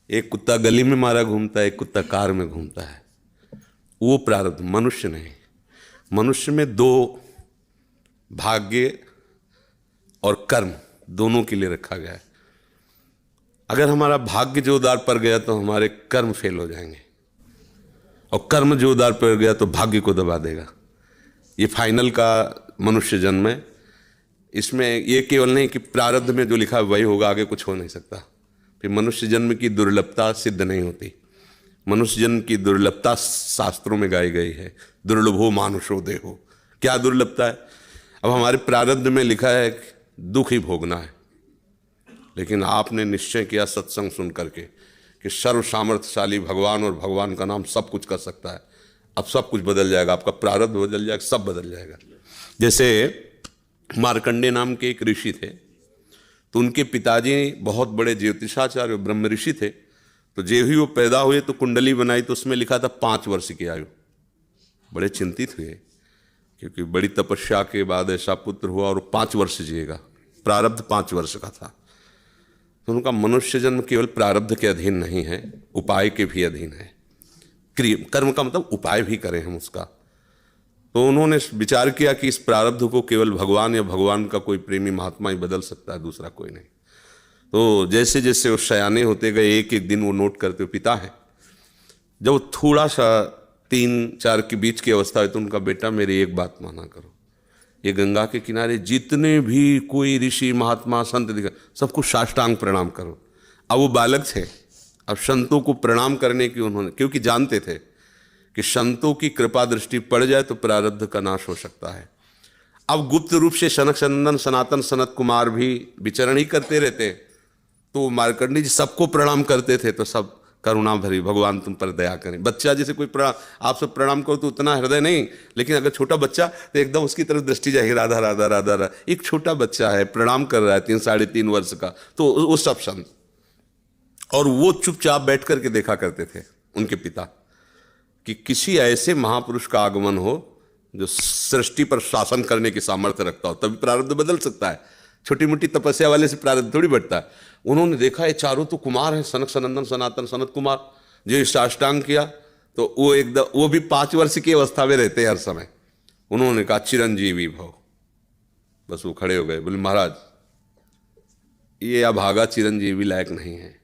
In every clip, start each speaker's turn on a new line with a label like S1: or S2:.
S1: एक कुत्ता गली में मारा घूमता है, एक कुत्ता कार में घूमता है। वो प्रारब्ध, मनुष्य नहीं। मनुष्य में दो, भाग्य और कर्म, दोनों के लिए रखा गया है। अगर हमारा भाग्य जोरदार पड़ गया तो हमारे कर्म फेल हो जाएंगे, और कर्म जोरदार पड़ गया तो भाग्य को दबा देगा। ये फाइनल का मनुष्य जन्म है। इसमें ये केवल नहीं कि प्रारब्ध में जो लिखा है वही होगा, आगे कुछ हो नहीं सकता। फिर मनुष्य जन्म की दुर्लभता सिद्ध नहीं होती। मनुष्य जन्म की दुर्लभता शास्त्रों में गाई गई है, दुर्लभो मानुषो देहो। क्या दुर्लभता है? अब हमारे प्रारब्ध में लिखा है दुख ही भोगना है, लेकिन आपने निश्चय किया सत्संग सुन करके कि सर्व सामर्थ्यशाली भगवान और भगवान का नाम सब कुछ कर सकता है। अब सब कुछ बदल जाएगा, आपका प्रारब्ध बदल जाएगा, सब बदल जाएगा। जैसे मार्कंडेय नाम के एक ऋषि थे, तो उनके पिताजी बहुत बड़े ज्योतिषाचार्य ब्रह्म ऋषि थे। तो जो ही वो पैदा हुए तो कुंडली बनाई, तो उसमें लिखा था 5 वर्ष की आयु। बड़े चिंतित हुए, क्योंकि बड़ी तपस्या के बाद ऐसा पुत्र हुआ और 5 वर्ष जिएगा। प्रारब्ध 5 वर्ष का था। तो उनका मनुष्य जन्म केवल प्रारब्ध के अधीन नहीं है, उपाय के भी अधीन है। कर्म का मतलब उपाय भी करें हम उसका। तो उन्होंने विचार किया कि इस प्रारब्ध को केवल भगवान या भगवान का कोई प्रेमी महात्मा ही बदल सकता है, दूसरा कोई नहीं। तो जैसे जैसे वो सयाने होते गए, एक एक दिन वो नोट करते हुए पिता है, जब वो थोड़ा सा 3-4 के बीच की अवस्था है, तो उनका बेटा मेरी एक बात माना करो, ये गंगा के किनारे जितने भी कोई ऋषि महात्मा संत दिखा, सबको साष्टांग प्रणाम करो। अब वो बालक थे, अब संतों को प्रणाम करने की उन्होंने, क्योंकि जानते थे कि संतों की कृपा दृष्टि पड़ जाए तो प्रारब्ध का नाश हो सकता है। अब गुप्त रूप से सनक सनंदन सनातन सनत कुमार भी विचरण ही करते रहते, तो मार्कंडेय जी सबको प्रणाम करते थे। तो सब करुणा भरी, भगवान तुम पर दया करें। बच्चा जैसे कोई प्रणाम, आप सब प्रणाम करो तो उतना हृदय नहीं, लेकिन अगर छोटा बच्चा तो एकदम उसकी तरफ दृष्टि जाएगी, राधा राधा राधा राधा। एक छोटा बच्चा है, प्रणाम कर रहा है 3-3.5 वर्ष का, तो वो सब संत, और वो चुपचाप बैठ करके देखा करते थे उनके पिता कि किसी ऐसे महापुरुष का आगमन हो जो सृष्टि पर शासन करने की सामर्थ्य रखता हो, तभी प्रारब्ध बदल सकता है। छोटी मोटी तपस्या वाले से प्रारब्ध थोड़ी बढ़ता है। उन्होंने देखा ये चारों तो कुमार हैं, सनक सनंदन सनातन सनत कुमार, जो साष्टांग किया, तो वो एकदम, वो भी 5 वर्ष की अवस्था में रहते हैं हर समय। उन्होंने कहा चिरंजीवी भव। बस वो खड़े हो गए, बोले महाराज ये अभागा चिरंजीवी लायक नहीं है,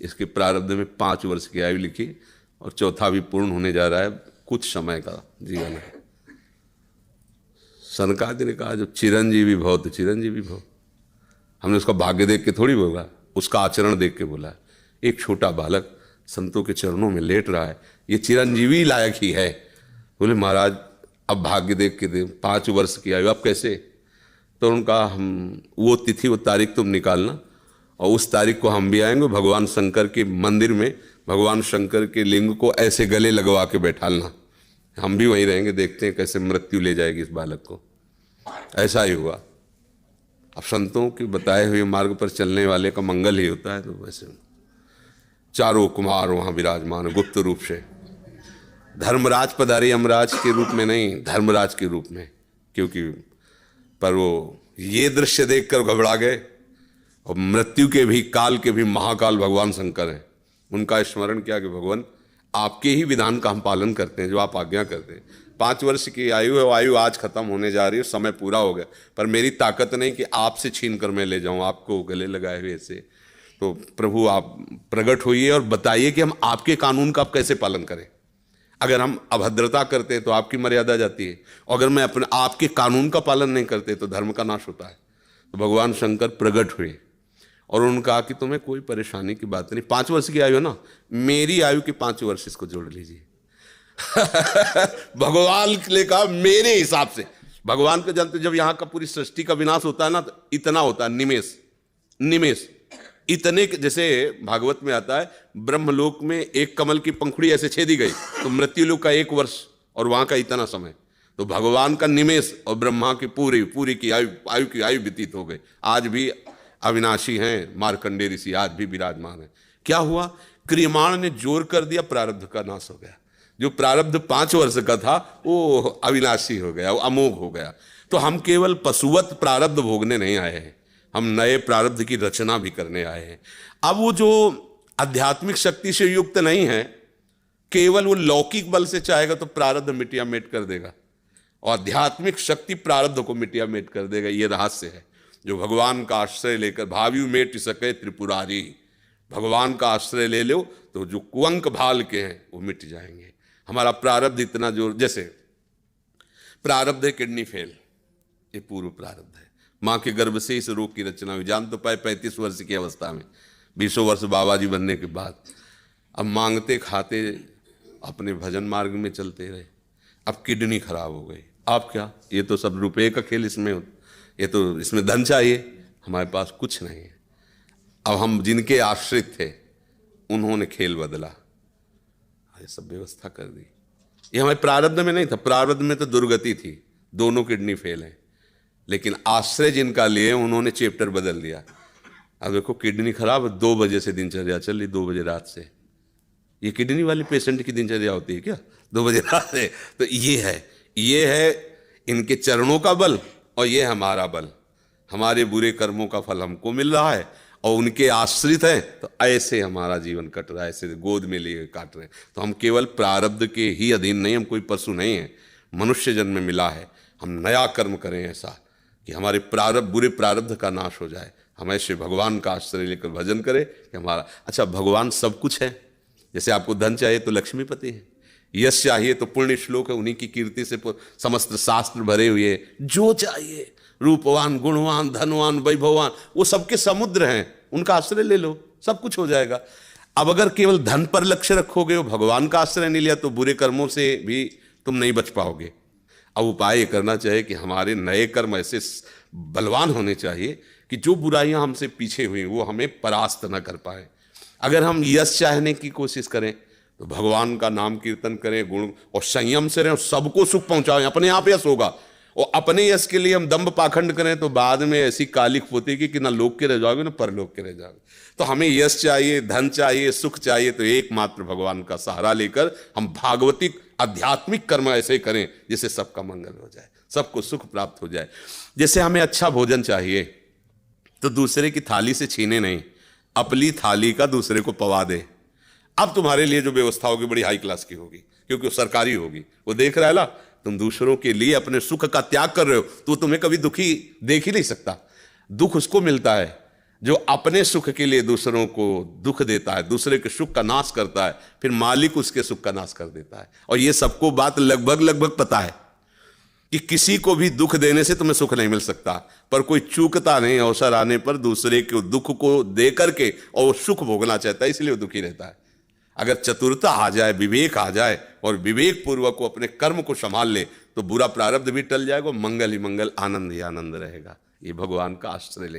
S1: इसके प्रारब्ध में 5 वर्ष की आयु लिखी और चौथा भी पूर्ण होने जा रहा है, कुछ समय का जीवन है। सनकादि ने कहा जो चिरंजीवी भव तो चिरंजीवी भव। हमने उसका भाग्य देख के थोड़ी बोला, उसका आचरण देख के बोला। एक छोटा बालक संतों के चरणों में लेट रहा है, ये चिरंजीवी लायक ही है। बोले महाराज अब भाग्य देख के दे, 5 वर्ष की आयु, अब कैसे? तो उनका हम वो तिथि वो तारीख तुम निकालना, और उस तारीख को हम भी आएंगे, भगवान शंकर के मंदिर में भगवान शंकर के लिंग को ऐसे गले लगवा के बैठालना, हम भी वहीं रहेंगे, देखते हैं कैसे मृत्यु ले जाएगी इस बालक को। ऐसा ही हुआ। अब संतों के बताए हुए मार्ग पर चलने वाले का मंगल ही होता है। तो वैसे चारों कुमार वहाँ विराजमान गुप्त रूप से, धर्मराज पधारे यमराज के रूप में नहीं, धर्मराज के रूप में, क्योंकि पर वो ये दृश्य देखकर घबरा गए। और मृत्यु के भी, काल के भी महाकाल भगवान शंकर हैं। उनका स्मरण किया कि भगवान आपके ही विधान का हम पालन करते हैं, जो आप आज्ञा करते हैं। 5 वर्ष की आयु है, वो आयु आज खत्म होने जा रही है, समय पूरा हो गया, पर मेरी ताकत नहीं कि आपसे छीन कर मैं ले जाऊं आपको गले लगाए हुए ऐसे। तो प्रभु आप प्रकट होइए और बताइए कि हम आपके कानून का आप कैसे पालन करें। अगर हम अभद्रता करते हैं तो आपकी मर्यादा जाती है, और अगर मैं अपने आपके कानून का पालन नहीं करते तो धर्म का नाश होता है। तो भगवान शंकर प्रकट हुए और उन्होंने कहा कि तुम्हें कोई परेशानी की बात नहीं, 5 वर्ष की आयु है ना, मेरी आयु के 5 वर्ष इसको जोड़ लीजिए। भगवान ने कहा मेरे हिसाब से। भगवान को जानते, जब यहाँ का पूरी सृष्टि का विनाश होता है ना, तो इतना होता है, निमेष निमेष इतने, जैसे भागवत में आता है ब्रह्मलोक में एक कमल की पंखुड़ी ऐसे छेदी गई तो मृत्युलोक का 1 वर्ष और वहां का इतना समय। तो भगवान का निमेष और ब्रह्मा की पूरी की आयु व्यतीत हो गई। आज भी अविनाशी हैं मार्कंडेय ऋषि, आज भी विराजमान है। क्या हुआ? क्रियमाण ने जोर कर दिया, प्रारब्ध का नाश हो गया। जो प्रारब्ध 5 वर्ष का था वो अविनाशी हो गया, वो अमोघ हो गया। तो हम केवल पशुवत प्रारब्ध भोगने नहीं आए हैं, हम नए प्रारब्ध की रचना भी करने आए हैं। अब वो जो आध्यात्मिक शक्ति से युक्त नहीं है, केवल वो लौकिक बल से चाहेगा तो प्रारब्ध मिटिया मेट कर देगा, और आध्यात्मिक शक्ति प्रारब्ध को मिटिया मेट कर देगा। ये रहस्य है। जो भगवान का आश्रय लेकर भावी मेट सके त्रिपुरारी, भगवान का आश्रय ले लो तो जो कुअंक भाल के हैं वो मिट जाएंगे। हमारा प्रारब्ध इतना जोर, जैसे प्रारब्ध है किडनी फेल, ये पूर्व प्रारब्ध है। माँ के गर्भ से इस रोग की रचना हुई, जान तो पाए 35 वर्ष की अवस्था में, 20 वर्ष बाबा जी बनने के बाद। अब मांगते खाते अपने भजन मार्ग में चलते रहे, अब किडनी खराब हो गई। आप क्या, ये तो सब रुपए का खेल इसमें, ये तो इसमें धन चाहिए, हमारे पास कुछ नहीं है। अब हम जिनके आश्रित थे उन्होंने खेल बदला, ये सब व्यवस्था कर दी। ये हमारे प्रारब्ध में नहीं था, प्रारब्ध में तो दुर्गति थी, दोनों किडनी फेल हैं, लेकिन आश्रय जिनका लिए उन्होंने चैप्टर बदल दिया। अब देखो किडनी खराब, 2 बजे से दिनचर्या चल रही, 2 बजे रात से। ये किडनी वाले पेशेंट की दिनचर्या होती है क्या 2 बजे रात से? तो ये है इनके चरणों का बल, और ये हमारा बल। हमारे बुरे कर्मों का फल हमको मिल रहा है, और उनके आश्रित हैं, तो ऐसे हमारा जीवन कट रहा है, ऐसे गोद में लिए काट रहे हैं। तो हम केवल प्रारब्ध के ही अधीन नहीं, हम कोई पशु नहीं है, मनुष्य जन्म में मिला है। हम नया कर्म करें ऐसा कि हमारे प्रारब्ध, बुरे प्रारब्ध का नाश हो जाए। हम ऐसे भगवान का आश्रय लेकर भजन करें कि हमारा, अच्छा भगवान सब कुछ है। जैसे आपको धन चाहिए तो लक्ष्मीपति है, यश चाहिए तो पुण्य श्लोक है, उन्हीं की कीर्ति से समस्त शास्त्र भरे हुए। जो चाहिए, रूपवान, गुणवान, धनवान, वैभवान, वो सबके समुद्र हैं, उनका आश्रय ले लो, सब कुछ हो जाएगा। अब अगर केवल धन पर लक्ष्य रखोगे, वो भगवान का आश्रय नहीं लिया, तो बुरे कर्मों से भी तुम नहीं बच पाओगे। अब उपाय ये करना चाहिए कि हमारे नए कर्म ऐसे बलवान होने चाहिए कि जो बुराइयां हमसे पीछे हुई वो हमें परास्त न कर पाए। अगर हम यश चाहने की कोशिश करें तो भगवान का नाम कीर्तन करें, गुण और संयम से रहें, सबको सुख पहुंचाएं, अपने आप यश होगा। और अपने यश के लिए हम दंभ पाखंड करें तो बाद में ऐसी कालिक पोतेगी कि ना लोक के रह जाओगे ना परलोक के रह जाओगे। तो हमें यश चाहिए, धन चाहिए, सुख चाहिए, तो एकमात्र भगवान का सहारा लेकर हम भागवतिक आध्यात्मिक कर्म ऐसे करें जिससे सबका मंगल हो जाए, सबको सुख प्राप्त हो जाए। जैसे हमें अच्छा भोजन चाहिए तो दूसरे की थाली से छीने नहीं, अपनी थाली का दूसरे को पवा दे। अब तुम्हारे लिए जो व्यवस्था होगी बड़ी हाई क्लास की होगी, क्योंकि वो सरकारी होगी। वो देख रहा है ना, तुम दूसरों के लिए अपने सुख का त्याग कर रहे हो, तो तुम्हें कभी दुखी देख ही नहीं सकता। दुख उसको मिलता है जो अपने सुख के लिए दूसरों को दुख देता है, दूसरे के सुख का नाश करता है, फिर मालिक उसके सुख का नाश कर देता है। और ये सबको बात लगभग पता है कि किसी को भी दुख देने से तुम्हें सुख नहीं मिल सकता, पर कोई चूकता नहीं अवसर आने पर दूसरे के दुख को दे करके, और वो सुख भोगना चाहता है, इसलिए वो दुखी रहता है। अगर चतुरता आ जाए, विवेक आ जाए, और विवेक पूर्वक को अपने कर्म को संभाल ले, तो बुरा प्रारब्ध भी टल जाएगा, मंगल ही मंगल, आनंद ही आनंद रहेगा। ये भगवान का आश्रय ले।